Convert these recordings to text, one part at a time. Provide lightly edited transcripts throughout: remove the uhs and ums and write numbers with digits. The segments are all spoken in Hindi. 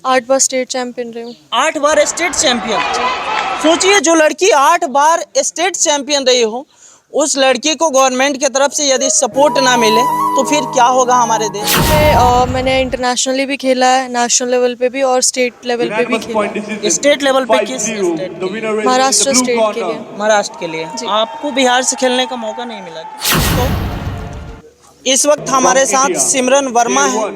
8 बार स्टेट चैंपियन रही हूँ। 8 बार स्टेट चैंपियन। सोचिए, जो लड़की 8 बार स्टेट चैंपियन रही हो, उस लड़की को गवर्नमेंट की तरफ से यदि सपोर्ट ना मिले तो फिर क्या होगा हमारे देश में? मैंने इंटरनेशनली भी खेला है, नेशनल लेवल पे भी और स्टेट लेवल पे भी खेला है। स्टेट लेवल पे किस स्टेट के लिए? महाराष्ट्र स्टेट के लिए। महाराष्ट्र के लिए। जी। आपको बिहार से खेलने का मौका नहीं मिला क्या? तो इस वक्त हमारे साथ सिमरन वर्मा है,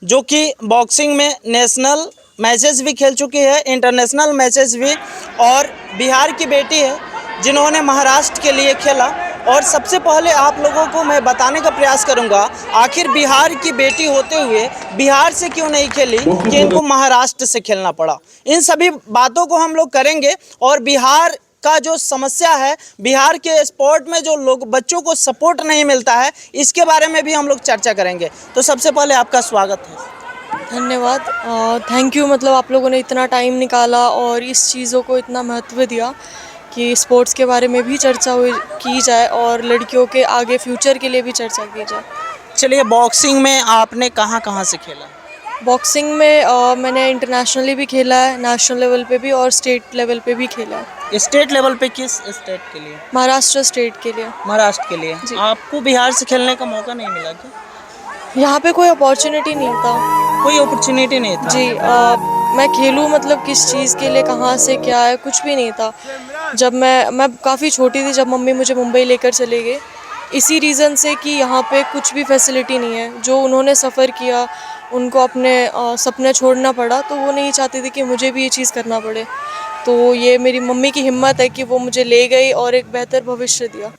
जो कि बॉक्सिंग में नेशनल मैचेस भी खेल चुकी है, इंटरनेशनल मैचेस भी, और बिहार की बेटी है जिन्होंने महाराष्ट्र के लिए खेला। और सबसे पहले आप लोगों को मैं बताने का प्रयास करूंगा, आखिर बिहार की बेटी होते हुए बिहार से क्यों नहीं खेली कि इनको महाराष्ट्र से खेलना पड़ा। इन सभी बातों को हम लोग करेंगे, और बिहार का जो समस्या है, बिहार के स्पोर्ट में जो लोग बच्चों को सपोर्ट नहीं मिलता है, इसके बारे में भी हम लोग चर्चा करेंगे। तो सबसे पहले आपका स्वागत है। धन्यवाद। थैंक यू, मतलब आप लोगों ने इतना टाइम निकाला और इस चीज़ों को इतना महत्व दिया कि स्पोर्ट्स के बारे में भी चर्चा की जाए और लड़कियों के आगे फ्यूचर के लिए भी चर्चा की जाए। चलिए, बॉक्सिंग में आपने कहाँ कहाँ से खेला? बॉक्सिंग में मैंने इंटरनेशनली भी खेला है, नेशनल लेवल पे भी और स्टेट लेवल पे भी खेला है। स्टेट लेवल पे किस स्टेट के लिए? महाराष्ट्र स्टेट के लिए। महाराष्ट्र के लिए। जी। आपको बिहार से खेलने का मौका नहीं मिला क्या? यहाँ पे कोई अपॉर्चुनिटी नहीं था। कोई अपॉर्चुनिटी नहीं था? जी। मैं खेलूँ मतलब किस चीज़ के लिए, कहाँ से क्या है, कुछ भी नहीं था। जब मैं काफ़ी छोटी थी जब मम्मी मुझे मुंबई लेकर चले गए, इसी रीज़न से कि यहाँ पे कुछ भी फैसिलिटी नहीं है। जो उन्होंने सफ़र किया, उनको अपने सपने छोड़ना पड़ा, तो वो नहीं चाहती थी कि मुझे भी ये चीज़ करना पड़े। तो ये मेरी मम्मी की हिम्मत है कि वो मुझे ले गई और एक बेहतर भविष्य दिया।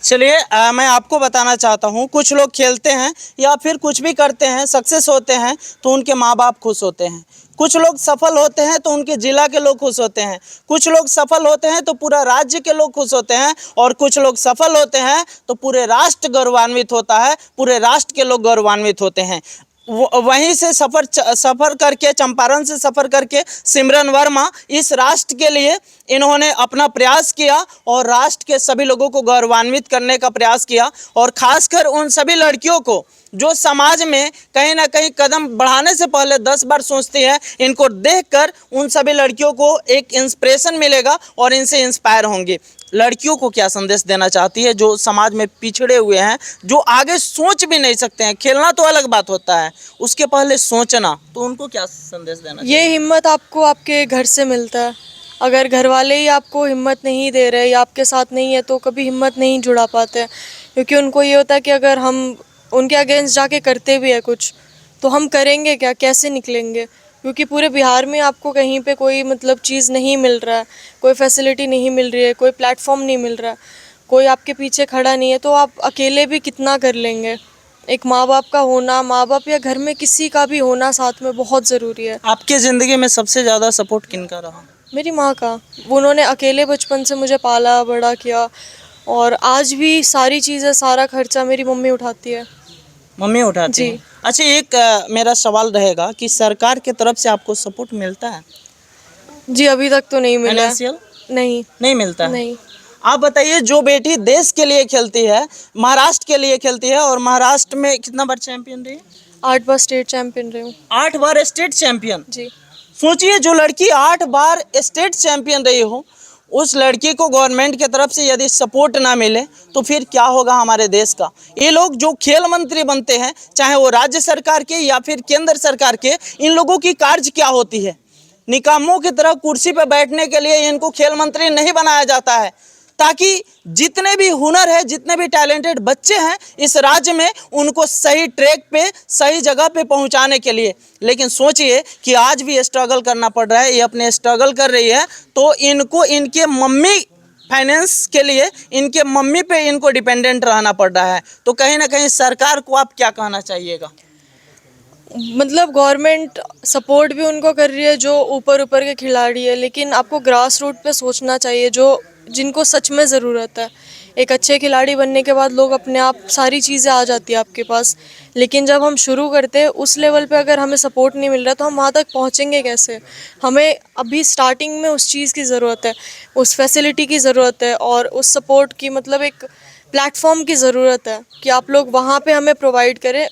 चलिए, मैं आपको बताना चाहता हूँ, कुछ लोग खेलते हैं या फिर कुछ भी करते हैं, सक्सेस होते हैं तो उनके माँ बाप खुश होते हैं। कुछ लोग सफल होते हैं तो उनके जिला के लोग खुश होते हैं। कुछ लोग सफल होते हैं तो पूरा राज्य के लोग खुश होते हैं। और कुछ लोग सफल होते हैं तो पूरे राष्ट्र गौरवान्वित होता है, पूरे राष्ट्र के लोग गौरवान्वित होते हैं। वहीं से सफ़र करके, चंपारण से सफ़र करके सिमरन वर्मा इस राष्ट्र के लिए इन्होंने अपना प्रयास किया और राष्ट्र के सभी लोगों को गौरवान्वित करने का प्रयास किया। और ख़ासकर उन सभी लड़कियों को जो समाज में कहीं ना कहीं कदम बढ़ाने से पहले 10 बार सोचती हैं, इनको देखकर उन सभी लड़कियों को एक इंस्पिरेशन मिलेगा और इनसे इंस्पायर होंगी। लड़कियों को क्या संदेश देना चाहती है जो समाज में पिछड़े हुए हैं, जो आगे सोच भी नहीं सकते हैं? खेलना तो अलग बात होता है, उसके पहले सोचना, तो उनको क्या संदेश देना ये हिम्मत आपको आपके घर से मिलता है। अगर घर वाले ही आपको हिम्मत नहीं दे रहे या आपके साथ नहीं है तो कभी हिम्मत नहीं जुड़ा पाते, क्योंकि उनको ये होता है कि अगर हम उनके अगेंस्ट जाके करते भी है कुछ तो हम करेंगे क्या, कैसे निकलेंगे, क्योंकि पूरे बिहार में आपको कहीं पे कोई मतलब चीज़ नहीं मिल रहा है, कोई फैसिलिटी नहीं मिल रही है, कोई प्लेटफॉर्म नहीं मिल रहा है, कोई आपके पीछे खड़ा नहीं है, तो आप अकेले भी कितना कर लेंगे। एक माँ बाप का होना, माँ बाप या घर में किसी का भी होना साथ में बहुत ज़रूरी है। आपके ज़िंदगी में सबसे ज़्यादा सपोर्ट किनका रहा? मेरी माँ का। उन्होंने अकेले बचपन से मुझे पाला बड़ा किया और आज भी सारी चीज़ें, सारा खर्चा मेरी मम्मी उठाती है। मम्मी उठाती है? अच्छा, एक मेरा सवाल रहेगा कि सरकार की तरफ से आपको सपोर्ट मिलता है? जी, अभी तक तो नहीं मिला। फाइनेंशियल नहीं मिलता है? नहीं। आप बताइए, जो बेटी देश के लिए खेलती है, महाराष्ट्र के लिए खेलती है, और महाराष्ट्र में कितना बार चैंपियन रही? 8 बार स्टेट चैंपियन रही हूँ। 8 बार स्टेट चैंपियन। जी। सोचिए, जो लड़की 8 बार स्टेट चैंपियन रही हो, उस लड़की को गवर्नमेंट की तरफ से यदि सपोर्ट ना मिले तो फिर क्या होगा हमारे देश का। ये लोग जो खेल मंत्री बनते हैं, चाहे वो राज्य सरकार के या फिर केंद्र सरकार के, इन लोगों की कार्य क्या होती है? निकामों की तरह कुर्सी पर बैठने के लिए इनको खेल मंत्री नहीं बनाया जाता है, ताकि जितने भी हुनर है, जितने भी टैलेंटेड बच्चे हैं इस राज्य में, उनको सही ट्रैक पे, सही जगह पे पहुंचाने के लिए। लेकिन सोचिए कि आज भी स्ट्रगल करना पड़ रहा है, ये अपने स्ट्रगल कर रही है तो इनको इनके मम्मी फाइनेंस के लिए इनके मम्मी पे इनको डिपेंडेंट रहना पड़ रहा है। तो कहीं ना कहीं सरकार को आप क्या कहना चाहिएगा? मतलब गवर्नमेंट सपोर्ट भी उनको कर रही है जो ऊपर ऊपर के खिलाड़ी है, लेकिन आपको ग्रास रूट पे सोचना चाहिए, जो जिनको सच में ज़रूरत है। एक अच्छे खिलाड़ी बनने के बाद लोग अपने आप सारी चीज़ें आ जाती है आपके पास, लेकिन जब हम शुरू करते हैं उस लेवल पे अगर हमें सपोर्ट नहीं मिल रहा तो हम वहाँ तक पहुँचेंगे कैसे। हमें अभी स्टार्टिंग में उस चीज़ की ज़रूरत है, उस फैसिलिटी की ज़रूरत है और उस सपोर्ट की, मतलब एक प्लेटफॉर्म की ज़रूरत है कि आप लोग वहाँ पे हमें प्रोवाइड करें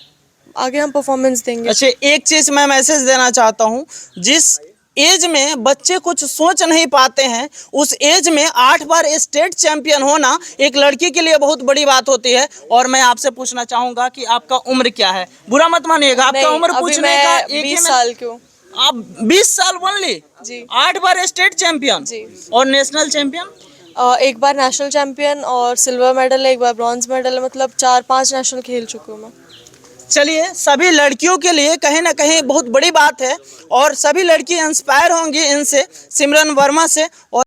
आगे हम परफॉर्मेंस देंगे। अच्छा, एक चीज मैं मैसेज देना चाहता हूँ, जिस एज में बच्चे कुछ सोच नहीं पाते हैं, उस एज में 8 बार स्टेट चैंपियन होना एक लड़की के लिए बहुत बड़ी बात होती है। और मैं आपसे पूछना चाहूंगा कि आपका उम्र क्या है? बुरा मत मानिएगा, आपका नहीं, उम्र अभी पूछने का मैं एक ही 20 साल की हूँ। आप 20 साल ओनली? जी 8 बार स्टेट चैंपियन जी। और नेशनल चैंपियन? एक बार नेशनल चैंपियन और सिल्वर मेडल है, एक बार ब्रॉन्ज मेडल है, मतलब 4-5 नेशनल खेल चुकी हूँ मैं। चलिए, सभी लड़कियों के लिए कहीं ना कहीं बहुत बड़ी बात है और सभी लड़की इंस्पायर होंगी इनसे, सिमरन वर्मा से। और